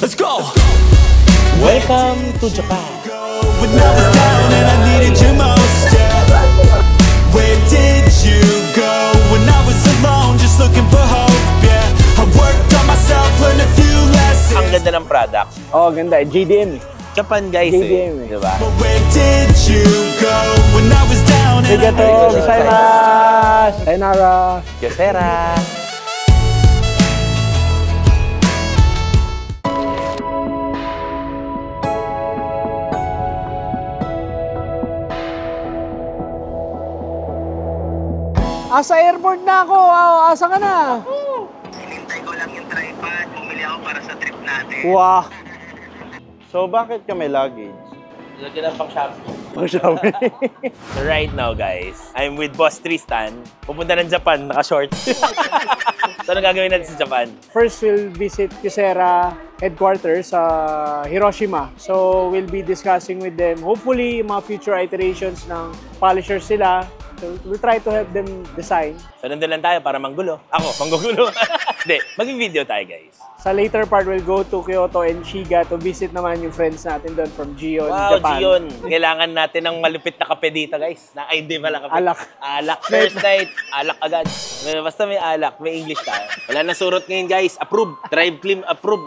Let's go. Welcome to Japan. When I was down and I needed you most, yeah. Where did you go? When I was alone, just looking for hope, yeah. I worked on myself, learned a few lessons. Ang ganda ng product. Oh, ganda. JDM. Japan guys JDM, eh. Diba? But where did you go? When I was down and I Arigato gozaimasu. Sayonara. Kyocera. Asa airport na ako. Asa ka na? Hinintay ko lang yung tripod. Bumili ako para sa trip natin. Wow. So, bakit ka may luggage? Lagyan ng pang shopping. Pag-shopping. So right now guys, I'm with Boss Tristan. Pupunta ng Japan, naka-short. So ano gagawin natin sa Japan? First, we'll visit Kyocera headquarters sa Hiroshima. So, we'll be discussing with them, hopefully, mga future iterations ng polishers sila. So, we'll try to help them design. So nandun lang tayo para manggulo. Ako, manggugulo. Hindi, mag-video tayo guys. Sa later part, we'll go to Kyoto and Shiga to visit naman yung friends natin doon from Gion, Wow, Japan. Gion. Kailangan natin ng malupit na kape dito guys. Na ID pala kape. Alak. Alak. First night, alak agad. Basta may alak, may English tayo. Wala na surot ngayon guys. Approve. Drive clean, approve.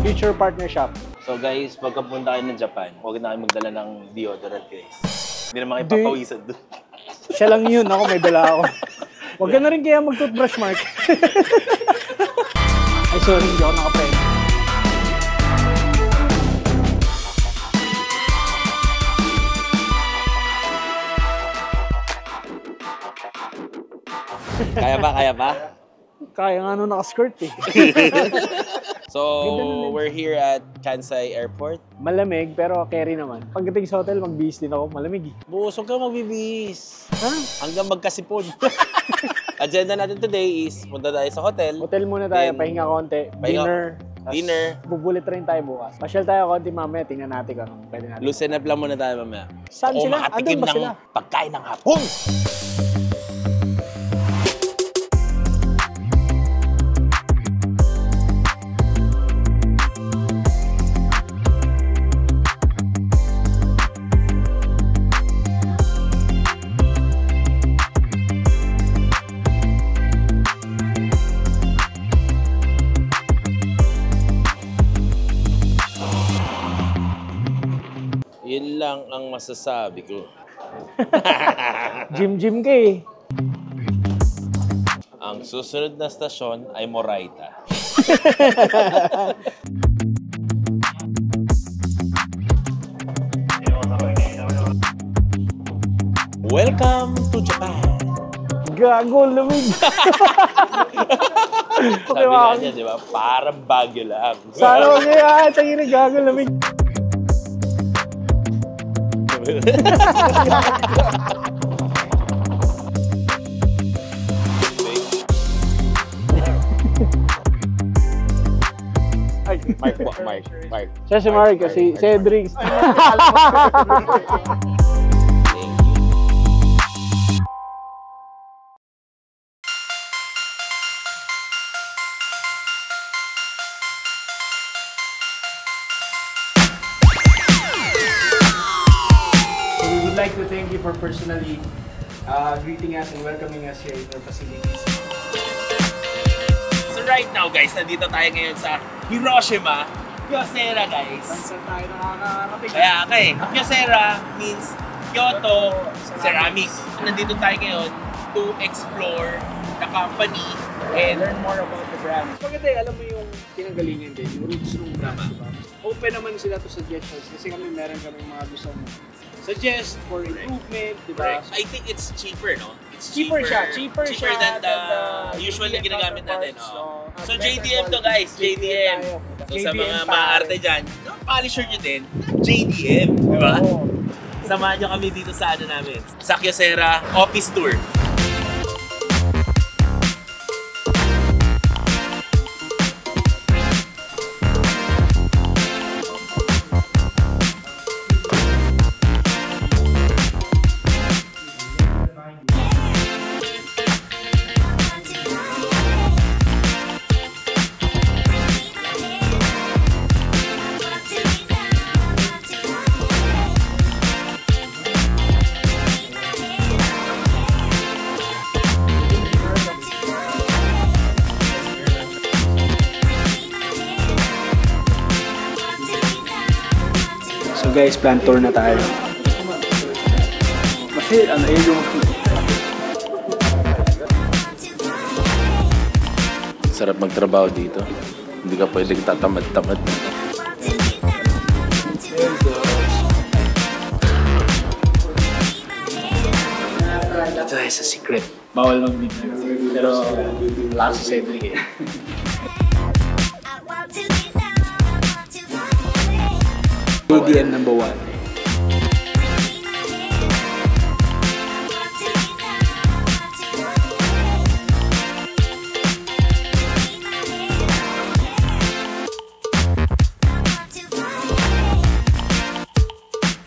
Future partner shop. So guys, pagkapunta kayo ng Japan, huwag na kayo magdala ng deodorant guys. Hindi naman kayo papawisan doon. Siya lang yun. Ako, may dala ako. Huwag ka na rin kaya mag-toothbrush, Mark. Ay, sorry. Hindi ako nakapen. Kaya ba? Kaya ba? Kaya nga nung naka-skirt eh. So, we're here at Kansai Airport. Malamig, pero carry naman. Pagdating sa hotel, magbihis din ako. Malamig eh. Busog ka magbibihis. Ha? Hanggang magkasipon. Agenda natin today is punta tayo sa hotel. Hotel muna tayo, Then, pahinga konti. pahinga- Dinner. dinner. Bubulit rin tayo bukas. Pasyal tayo konti mamaya, tingnan natin kung anong pwede natin. Loosen up lang muna tayo mamaya. Saan O sila? makatikim Andun ba ng sila? pagkain ng hapon. Yun lang ang masasabi ko. Gym ka eh. Ang susunod na stasyon ay Moraita. Welcome to Japan. Gago, lamig. Sabi nga niya, di ba? Parang Baguio lang. Sana huwag kaya. Tangin na gago, lamig. Ay, Mark. Siya si Mark, si Cedric. We would like to thank you for personally greeting us and welcoming us here in our facilities. So right now guys, nandito tayo ngayon sa Hiroshima, Kyocera guys. Saan tayo nakakarating? Kaya Kyocera means Kyoto Ceramics. Nandito tayo ngayon to explore the company And and learn more about the brand. Maganda alam mo yung pinanggalingan din, yung roots ng brand. Open naman sila to suggestions kasi meron kami mga gusto suggest for improvement, di ba? I think it's cheaper, no? It's Cheaper siya than the usually ginagamit natin. Oh. So JDM to guys, JDM. So sa mga maarte dyan, polisher nyo din, JDM, di ba? Samahan nyo kami dito sa ano namin, sa Kyocera Office Tour. So guys, plant tour na tayo. Kasi ano yung Sarap magtrabaho dito. Hindi ka pwedeng tatamad-tamad. ito tayo sa secret. Bawal mag-midnight. Pero wala si Cedric eh. ADM number 1.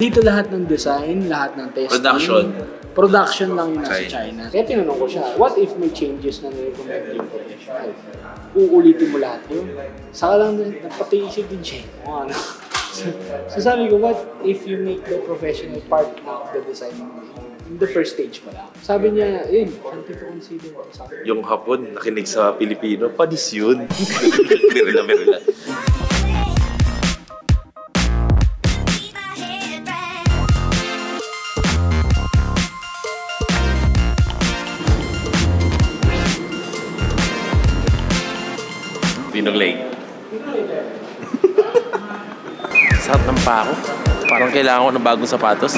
Dito lahat ng design, lahat ng testing. Production lang yung nasa China. Kaya tinanong ko siya, what if may changes na nirecommend yung professional? Uulitin mo lahat yun? Saka lang napatiisip din siya. Ano? So sabi ko, what if you make the professional part of the design in the first stage pa lang? Sabi niya, yun, something to consider. Yung Hapon, nakinig sa Pilipino, panis yun. Merila. Pinong Lake. Sarap ng pako. Parang kailangan ko ng bagong sapatos.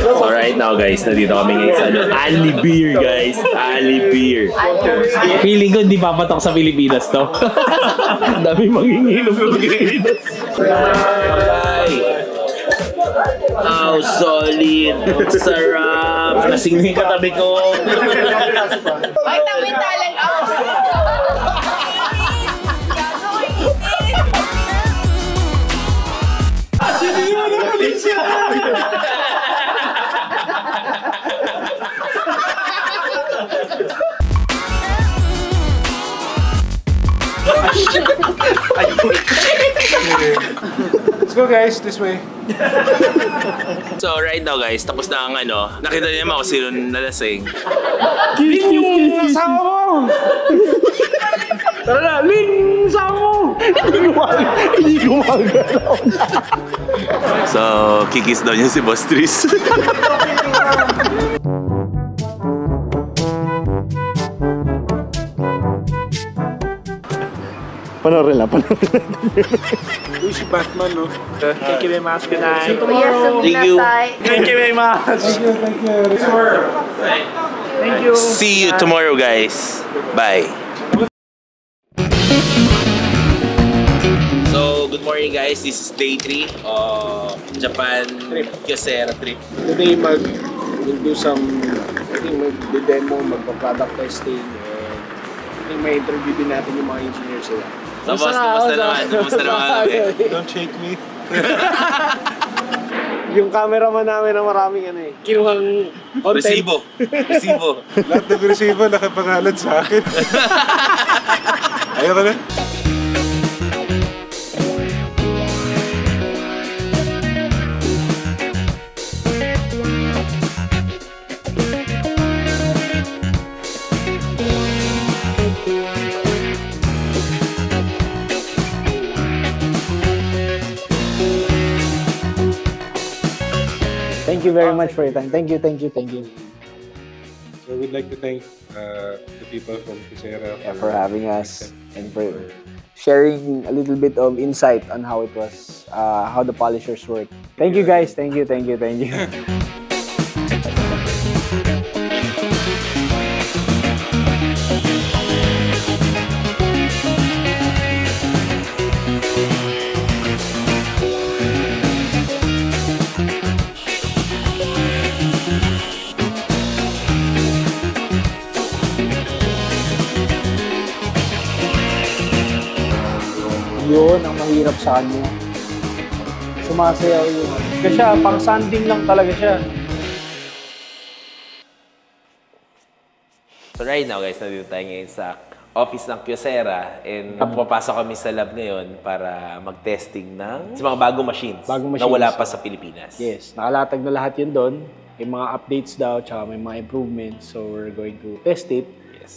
So right now guys, nandito kami ngayon sa Ali Beer guys. Ali Beer. Feeling ko hindi papatok sa Pilipinas to. Dami manginginom ng Pilipinas. Oh, solid. Sarap. Lasing na yung katabi ko. Vitamin talent ako. Let's go guys, this way. So right now guys, tapos na ang nakita niyo naman kung sino nalasing. Lin yung asawa mo! Tara na, Lin yung asawa mo! Hindi gumagalaw. So, kikis daw niya si Boss Tris. Panoorin lang. Uy, si Batman, no? Thank you very much. Good night. Thank you. Thank you very much. Thank you. See you tomorrow guys. Bye. So, good morning guys. This is day 3 of Japan Kyocera trip. Today, we'll do some, I think mag-demo, magpa-product testing, and I think may interview din natin yung mga engineers sila. So, boss, kumusta naman? Kumusta naman kami? Don't shake me. Yung cameraman namin na maraming kinuhang content. Resibo. Lahat ng resibo nakapangalan sa akin. Ayaw ka na? Thank you very much for your time. Thank you. So we'd like to thank the people from Kyocera For having us and for sharing a little bit of insight on how it was, how the polishers work. Thank you guys. Thank you. Yun ang mahirap sa kanya. Sumasayaw yun. Kasi siya, pang sanding lang talaga siya. So right now guys, nandito tayo ngayon sa office ng Kyocera and papasok kami sa lab ngayon para mag-testing ng sa mga bagong machines, na wala pa sa Pilipinas. Yes, nakalatag na lahat yun doon. May mga updates daw, tsaka may mga improvements. So we're going to test it.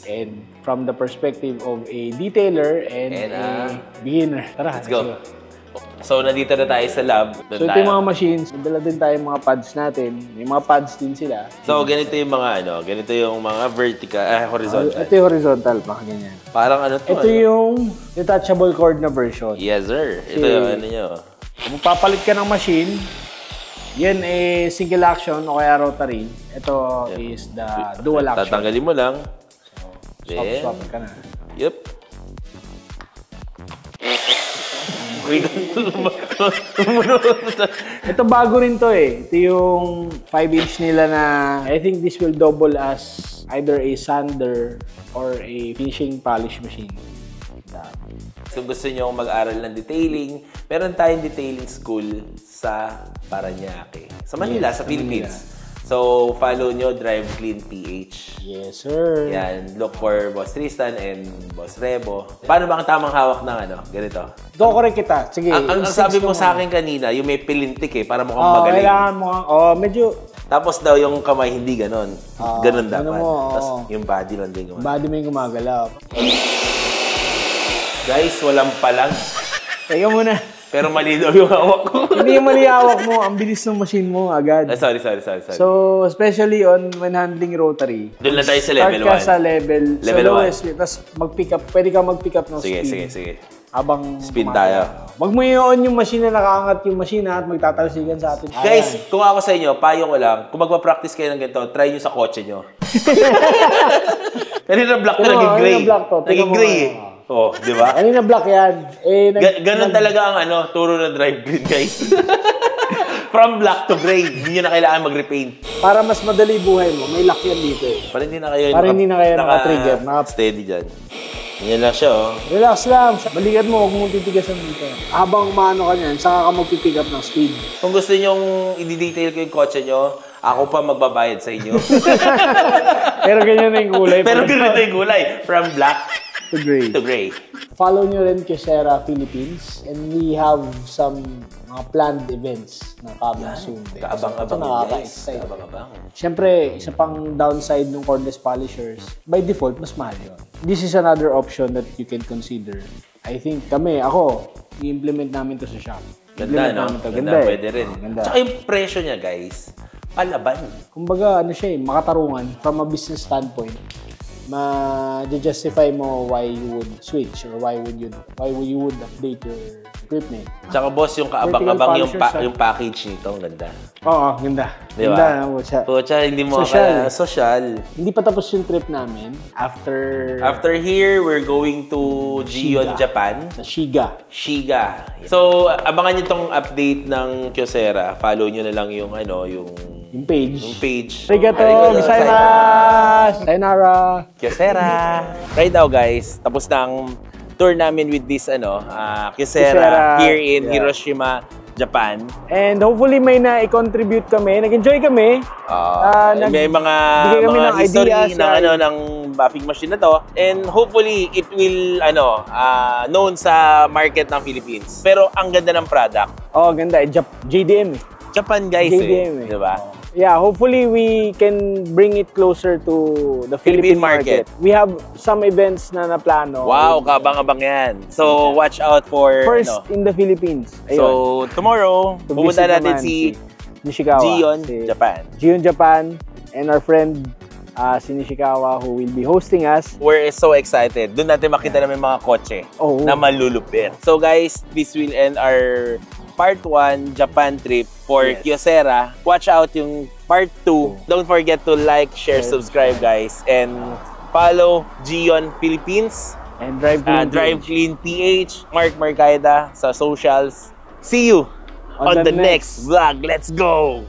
And from the perspective of a detailer and a beginner. Tara, let's go. So, nandito na tayo sa lab. So, ito yung mga machines. Nadala din tayo yung mga pads natin. May mga pads din sila. So, ganito yung mga ganito yung mga vertical, horizontal. Ito yung horizontal, mga ganyan. Parang ano to? Ito yung detachable cord na version. Yes, sir. Ito yung ano nyo. Kung magpapalit ka ng machine, yan single action o kaya rotary. Ito is the dual action. Tatanggalin mo lang. Swap ka na. Yep. Ito bago rin to eh. Ito yung 5-inch nila na I think this will double as either a sander or a finishing polish machine. So gusto nyo mag-aral ng detailing, meron tayong detailing school sa Parañaque. Sa Manila, sa Philippines. So, follow nyo Drive Clean PH. Yes, sir. Yan, look for Boss Tristan and Boss Rebo. Paano ba ang tamang hawak ng gaganito? Correct kita. Sige. Ang sabi mo sa akin kanina, yung may pilintik para mukhang magaling. Kailangan mo, medyo... Tapos daw yung kamay hindi ganon. Ganon dapat. Tapos yung body lang din gumagalaw. Body mo yung gumagalaw. Guys, walang palang. Teka muna. Pero mali daw yung hawak ko. Hindi yung mali hawak mo. Ang bilis ng machine mo agad. Sorry. So, especially when handling rotary. Doon na tayo sa level 1. Start ka sa level 1. Lowest. Tapos mag-pick up. Pwede ka mag-pick up ng speed. Sige. Habang speed tayo. Wag mo i-on yung machine na nakaangat yung machine at magtatalsikan sa atin. Guys, kung ako sa inyo, payo ko lang, kung magpa-practice kayo ng ganito, try nyo sa kotse nyo. Kanina black na naging gray. Naging gray eh. Oh, di ba? Kanina black yan. Ganon talaga ang turo ng drive green, guys. From black to gray, hindi nyo na kailangan mag-repaint. Para mas madali buhay mo, may lock yan dito eh. Para hindi na kayo naka-trigger. Steady dyan. Yan lang siya, oh. Relax lang. Balikan mo, huwag mong titigasan dito. Habang umano ka niyan, saka ka mag-pick up ng speed. Kung gusto nyong i-detail ko yung kotse nyo, ako pa magbabayad sa inyo. Pero ganyan na yung kulay. Pero ganito yung kulay. From black to gray. Follow nyo rin Kyocera Philippines and we have some mga planned events na coming soon. Kaabang-abang guys. Kaabang-abang. Siyempre, isa pang downside ng cordless polishers, by default, mas mahal yun. This is another option that you can consider. I think ako, i-implement namin to sa shop. Ganda, no? Ganda, pwede rin. Ganda. Tsaka yung presyo niya, guys, palaban. Kumbaga, makatarungan from a business standpoint. Ma-justify mo why you would switch or why you would update your equipment. Tsaka boss, yung kaabang-abang yung package nito, ang ganda. Oo, ganda. Diba? Ganda. Pucha, hindi mo social. Hindi pa tapos yung trip namin. After here, we're going to Gion, Japan. Sa Shiga. So, abangan nyo tong update ng Kyocera. Follow nyo na lang yung page. Arigato gozaimasu. Sayonara. Kyocera. Right now, guys, tapos na ang tour namin with this Kyocera here in Hiroshima, Japan. And hopefully may na-contribute kami. Nag-enjoy kami. May mga history ng buffing machine na to. And hopefully it will known sa market ng Philippines. Pero ang ganda ng product. Oh, ganda. JDM. Japan, guys. JDM. Diba? Yeah, hopefully we can bring it closer to the Philippine market. We have some events na naplano. Wow, kabang-abang yan. So, watch out for... First in the Philippines. Ayun. So, tomorrow, pupunta natin si Nishikawa. Gion, Japan. And our friend, si Nishikawa, who will be hosting us. We're so excited. Doon natin makita namin mga kotse na malulupit. So, guys, this will end our Part 1 Japan trip for Kyocera. Watch out yung Part 2. Don't forget to like, share, subscribe, guys. And follow Gion Philippines. And Drive Clean PH. Mark Mercaida sa socials. See you on the next vlog. Let's go!